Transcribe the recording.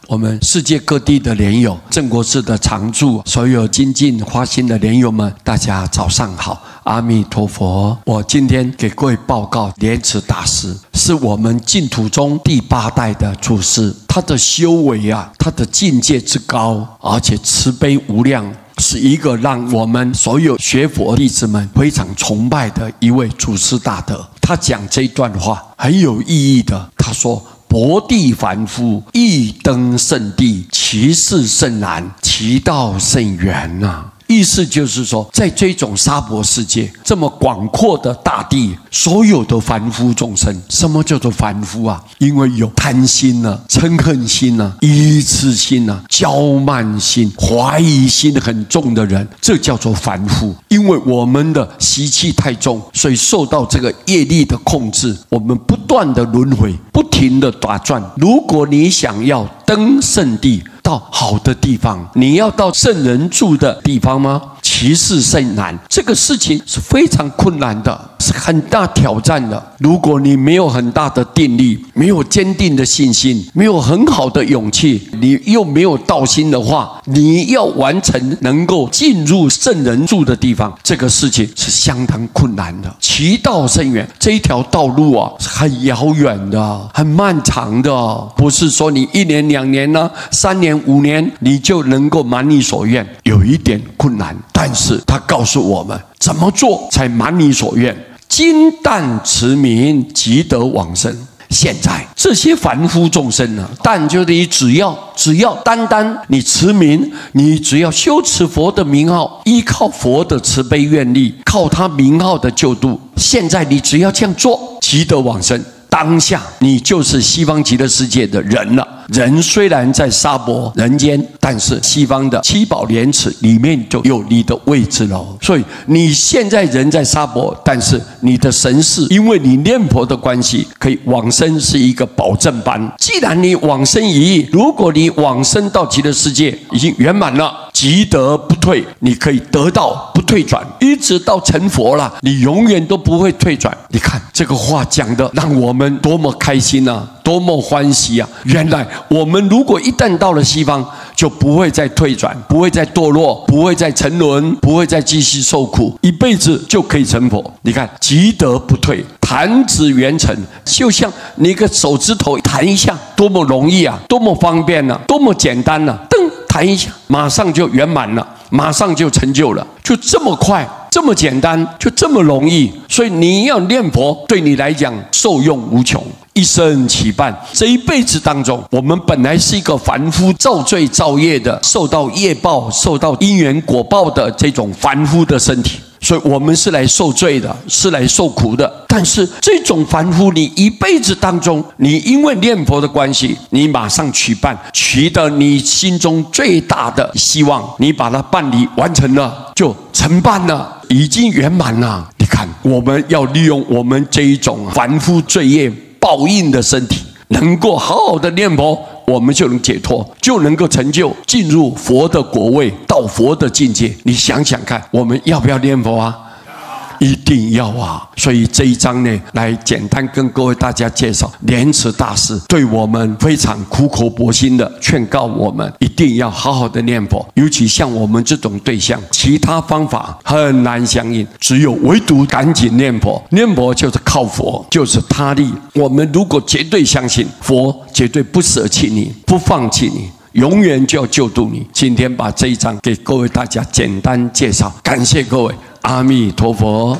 我们世界各地的莲友，正国寺的常住，所有精进发心的莲友们，大家早上好，阿弥陀佛。我今天给各位报告，莲池大师是我们净土宗第8代的祖师，他的修为啊，他的境界之高，而且慈悲无量，是一个让我们所有学佛弟子们非常崇拜的一位祖师大德。他讲这段话很有意义的，他说：薄地凡夫欲登圣地，其事甚难，其道甚远啊。意思就是说，在这种沙婆世界这么广阔的大地，所有的凡夫众生，什么叫做凡夫啊？因为有贪心啊、嗔恨心啊、愚痴心啊、骄慢心、怀疑心很重的人，这叫做凡夫。因为我们的习气太重，所以受到这个业力的控制，我们不断的轮回，不停的打转。如果你想要登圣地，到好的地方，你要到圣人住的地方吗？其事甚难，这个事情是非常困难的，是很大挑战的。如果你没有很大的定力，没有坚定的信心，没有很好的勇气，你又没有道心的话，你要完成能够进入圣人住的地方，这个事情是相当困难的。其道甚远，这一条道路啊，是很遥远的，很漫长的，不是说你1年2年呢、3年5年你就能够满你所愿，有一点困难。但是他告诉我们怎么做才满你所愿，金旦持名即得往生。现在这些凡夫众生呢，但就是你只要单单你持名，你只要修持佛的名号，依靠佛的慈悲愿力，靠他名号的救度，现在你只要这样做，即得往生。当下你就是西方极乐世界的人了。人虽然在娑婆人间，但是西方的七宝莲池里面就有你的位置了。所以你现在人在娑婆，但是你的神识，因为你念佛的关系，可以往生是一个保证班。既然你往生一意，如果你往生到极乐世界已经圆满了，即得不退，你可以得到不退转，一直到成佛了，你永远都不会退转。你看这个话讲的让我们多么开心啊，多么欢喜啊！原来我们如果一旦到了西方，就不会再退转，不会再堕落，不会再沉沦，不会再继续受苦，一辈子就可以成佛。你看即得不退，弹指圆成，就像你一个手指头弹一下，多么容易啊，多么方便啊，多么简单啊，噔弹一下，马上就圆满了，马上就成就了，就这么快，这么简单，就这么容易。所以你要念佛，对你来讲受用无穷，一生期盼。这一辈子当中，我们本来是一个凡夫，造罪造业的，受到业报，受到因缘果报的这种凡夫的身体，所以我们是来受罪的，是来受苦的。但是这种凡夫，你一辈子当中，你因为念佛的关系，你马上取办，取得你心中最大的希望，你把它办理完成了，就成办了，已经圆满了。你看，我们要利用我们这一种凡夫罪业报应的身体，能够好好的念佛，我们就能解脱，就能够成就进入佛的果位，到佛的境界。你想想看，我们要不要念佛啊？一定要啊！所以这一章呢，来简单跟各位大家介绍莲池大师对我们非常苦口婆心的劝告我们，一定要好好的念佛。尤其像我们这种对象，其他方法很难相应，只有唯独赶紧念佛。念佛就是靠佛，就是他力。我们如果绝对相信佛，绝对不舍弃你，不放弃你，永远就要救度你。今天把这一章给各位大家简单介绍，感谢各位。阿弥陀佛。